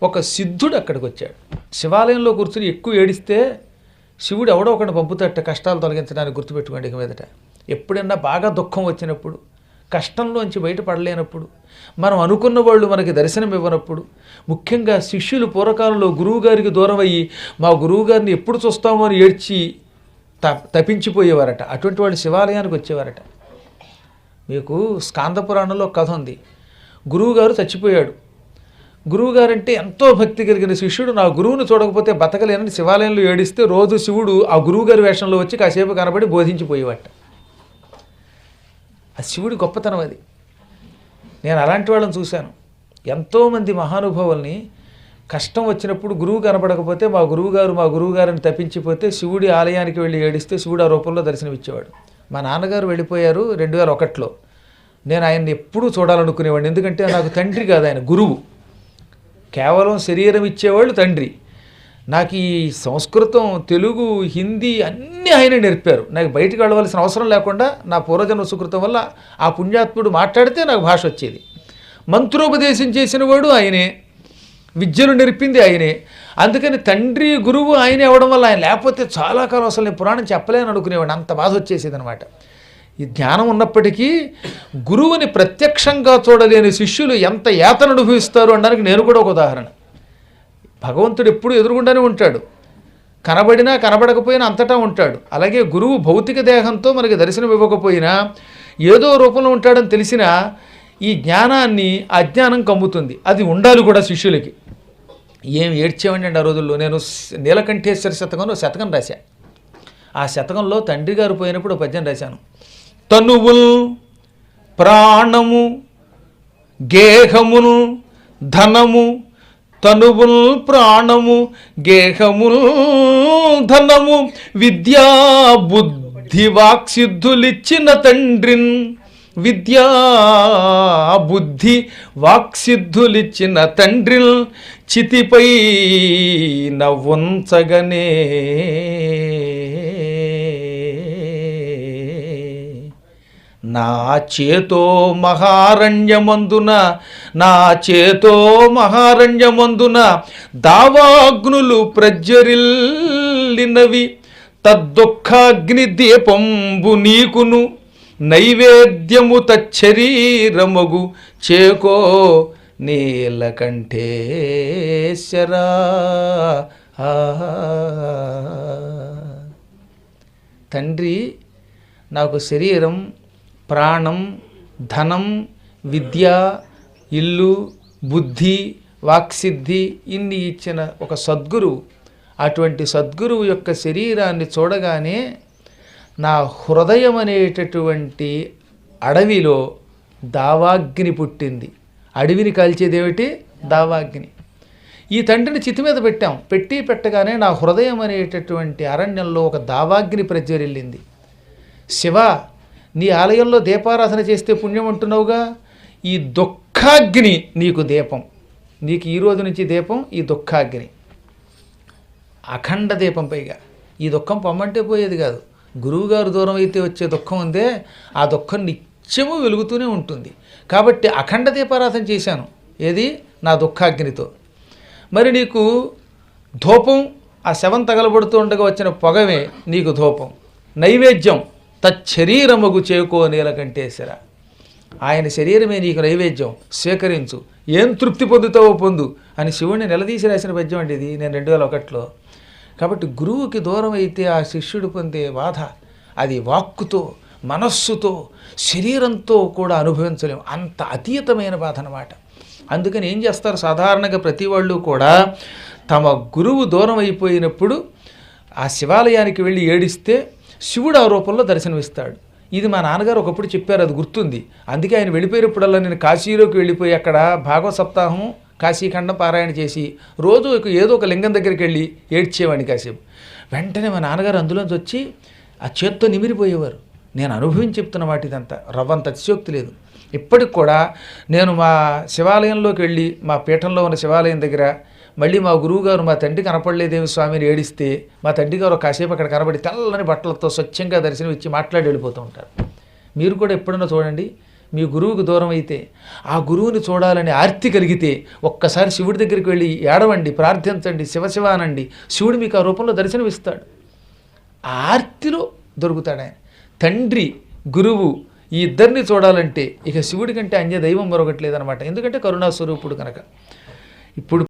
ఒక సిద్ధుడు అక్కడికి వచ్చాడు. శివాలయంలో కూర్చుని ఎక్కువ ఏడిస్తే శివుడు ఎవడో ఒకటి పంపుతట్ట కష్టాలు తొలగించడానికి. గుర్తుపెట్టుకోండి. ఇక మీదట ఎప్పుడైనా బాగా దుఃఖం వచ్చినప్పుడు, కష్టంలోంచి బయటపడలేనప్పుడు, మనం అనుకున్న వాళ్ళు మనకి దర్శనం ఇవ్వనప్పుడు, ముఖ్యంగా శిష్యులు పూర్వకాలంలో గురువుగారికి దూరం అయ్యి మా గురువుగారిని ఎప్పుడు చూస్తామో అని ఏడ్చి తప్పించిపోయేవారట. అటువంటి వాళ్ళు శివాలయానికి వచ్చేవారట. మీకు స్కాంద పురాణంలో కథ ఉంది. గురువుగారు చచ్చిపోయాడు. గురువుగారంటే ఎంతో భక్తి కలిగిన శిష్యుడు నా గురువును చూడకపోతే బతకలేనని శివాలయంలో ఏడిస్తే రోజు శివుడు ఆ గురువుగారి వేషంలో వచ్చి కాసేపు కనబడి బోధించిపోయేవాట. ఆ శివుడి గొప్పతనం అది. నేను అలాంటి వాళ్ళని చూశాను. ఎంతోమంది మహానుభావుల్ని కష్టం వచ్చినప్పుడు గురువు కనపడకపోతే మా గురువుగారిని తప్పించిపోతే శివుడి ఆలయానికి వెళ్ళి ఏడిస్తే శివుడు ఆ రూపంలో దర్శనమిచ్చేవాడు. మా నాన్నగారు వెళ్ళిపోయారు 2001లో. నేను ఆయన్ని ఎప్పుడూ చూడాలనుకునేవాడిని. ఎందుకంటే నాకు తండ్రి కాదు, ఆయన గురువు. కేవలం శరీరం ఇచ్చేవాళ్ళు తండ్రి. నాకు ఈ సంస్కృతం, తెలుగు, హిందీ అన్నీ ఆయన నేర్పారు. నాకు బయటికి వెళ్ళవలసిన అవసరం లేకుండా నా పూర్వజన్మ సుకృతం వల్ల ఆ పుణ్యాత్ముడు మాట్లాడితే నాకు భాష వచ్చేది. మంత్రోపదేశం చేసిన వాడు ఆయనే, విద్యను నేర్పింది ఆయనే. అందుకని తండ్రి గురువు ఆయనే అవడం వల్ల ఆయన లేకపోతే చాలా కాలం అసలు నేను పురాణం చెప్పలేని అనుకునేవాడిని. అంత బాధ వచ్చేసేది అనమాట. ఈ జ్ఞానం ఉన్నప్పటికీ గురువుని ప్రత్యక్షంగా చూడలేని శిష్యులు ఎంత యాతన అనుభవిస్తారు అనడానికి నేను కూడా ఒక ఉదాహరణ. భగవంతుడు ఎప్పుడు ఎదురుగుండానే ఉంటాడు. కనబడినా కనబడకపోయినా అంతటా ఉంటాడు. అలాగే గురువు భౌతిక దేహంతో మనకి దర్శనం ఇవ్వకపోయినా ఏదో రూపంలో ఉంటాడని తెలిసినా ఈ జ్ఞానాన్ని అజ్ఞానం కమ్ముతుంది. అది ఉండాలి కూడా శిష్యులకి. ఏం ఏడ్చేవండి ఆ రోజుల్లో. నేను నీలకంఠేశ్వర శతకం రాశా. ఆ శతకంలో తండ్రి గారు పోయినప్పుడు ఒక పద్యం రాశాను. తనువుల్ ప్రాణము గేహముల్ ధనము, తనువుల్ ప్రాణము గేహముల్ ధనము, విద్యా బుద్ధి వాక్సిద్ధులిచ్చిన తండ్రిన్, విద్యా బుద్ధి వాక్సిద్ధులిచ్చిన తండ్రిల్ చితిపై నవ్వుంచగనే నా చేతో మహారణ్యమందున దావాగ్నులు ప్రజ్వరిల్లినవి, తద్దుఃఖాగ్ని దీపంబు నీకును నైవేద్యము తచ్చరీరమగు చేకో నీలకంఠేశ్వరా. తండ్రి నాకు శరీరం, ప్రాణం, ధనం, విద్య, ఇల్లు, బుద్ధి, వాక్సిద్ధి ఇన్ని ఇచ్చిన ఒక సద్గురువు. అటువంటి సద్గురువు యొక్క శరీరాన్ని చూడగానే నా హృదయం అనేటటువంటి అడవిలో దావాగ్ని పుట్టింది. అడవిని కాల్చేదేమిటి? దావాగ్ని. ఈ తండ్రిని చితి మీద పెట్టగానే నా హృదయం అనేటటువంటి అరణ్యంలో ఒక దావాగ్ని ప్రజ్వరిల్లింది. శివ, నీ ఆలయంలో దీపారాధన చేస్తే పుణ్యం అంటున్నావుగా, ఈ దుఃఖాగ్ని నీకు దీపం. నీకు ఈ రోజు నుంచి దీపం ఈ దుఃఖాగ్ని, అఖండ దీపం. పైగా ఈ దుఃఖం పొమ్మంటే పోయేది కాదు. గురువుగారు దూరం అయితే వచ్చే దుఃఖం ఉందే, ఆ దుఃఖం నిత్యము వెలుగుతూనే ఉంటుంది. కాబట్టి అఖండ దీపారాధన చేశాను. ఏది? నా దుఃఖాగ్నితో. మరి నీకు ధూపం, ఆ శవం తగలబడుతూ ఉండగా వచ్చిన పొగమే నీకు ధూపం. నైవేద్యం తచ్చరీరమగు చేకో నీలకంఠేశ్వర. ఆయన శరీరమే నీకు నైవేద్యం, స్వీకరించు. ఏం తృప్తి పొందుతావో పొందు అని శివుడిని నిలదీసి రాసిన పద్యం అండి ఇది. నేను 2001లో. కాబట్టి గురువుకి దూరం అయితే ఆ శిష్యుడు పొందే బాధ అది వాక్కుతో, మనస్సుతో, శరీరంతో కూడా అనుభవించలేము. అంత అతీతమైన బాధ అన్నమాట. అందుకని ఏం చేస్తారు సాధారణంగా ప్రతి వాళ్ళు కూడా తమ గురువు దూరం అయిపోయినప్పుడు ఆ శివాలయానికి వెళ్ళి ఏడిస్తే శివుడు ఆ రూపంలో దర్శనమిస్తాడు. ఇది మా నాన్నగారు ఒకప్పుడు చెప్పారు, అది గుర్తుంది. అందుకే ఆయన వెళ్ళిపోయినప్పుడల్లా నేను కాశీలోకి వెళ్ళిపోయి అక్కడ భాగవత సప్తాహం, కాశీఖండం పారాయణ చేసి రోజు ఏదో ఒక లింగం దగ్గరికి వెళ్ళి ఏడ్చేవాడిని కాసేపు. వెంటనే మా నాన్నగారు అందులోంచి వచ్చి ఆ చేత్తో నిమిరిపోయేవారు. నేను అనుభవించి చెప్తున్న మాట ఇదంతా, రవ్వంత అతిశయోక్తి లేదు. ఇప్పటికి కూడా నేను మా శివాలయంలోకి వెళ్ళి మా పీఠంలో ఉన్న శివాలయం దగ్గర మళ్ళీ మా గురువుగారు మా తండ్రి కనపడలేదేమి స్వామిని ఏడిస్తే మా తండ్రి గారు కాసేపు అక్కడ కనబడి తెల్లని బట్టలతో స్వచ్ఛంగా దర్శనం ఇచ్చి మాట్లాడి వెళ్ళిపోతూ ఉంటారు. మీరు కూడా ఎప్పుడన్నా చూడండి. మీ గురువుకు దూరం అయితే, ఆ గురువుని చూడాలని ఆర్తి కలిగితే ఒక్కసారి శివుడి దగ్గరికి వెళ్ళి ఏడవండి, ప్రార్థించండి, శివశివ అనండి. శివుడు మీకు ఆ రూపంలో దర్శనమిస్తాడు. ఆ ఆర్తిలో దొరుకుతాడు ఆయన. తండ్రి గురువు ఈ ఇద్దరిని చూడాలంటే ఇక శివుడి కంటే అన్య దైవం మరొకటి లేదనమాట. ఎందుకంటే కరుణాస్వరూపుడు కనుక. ఇప్పుడు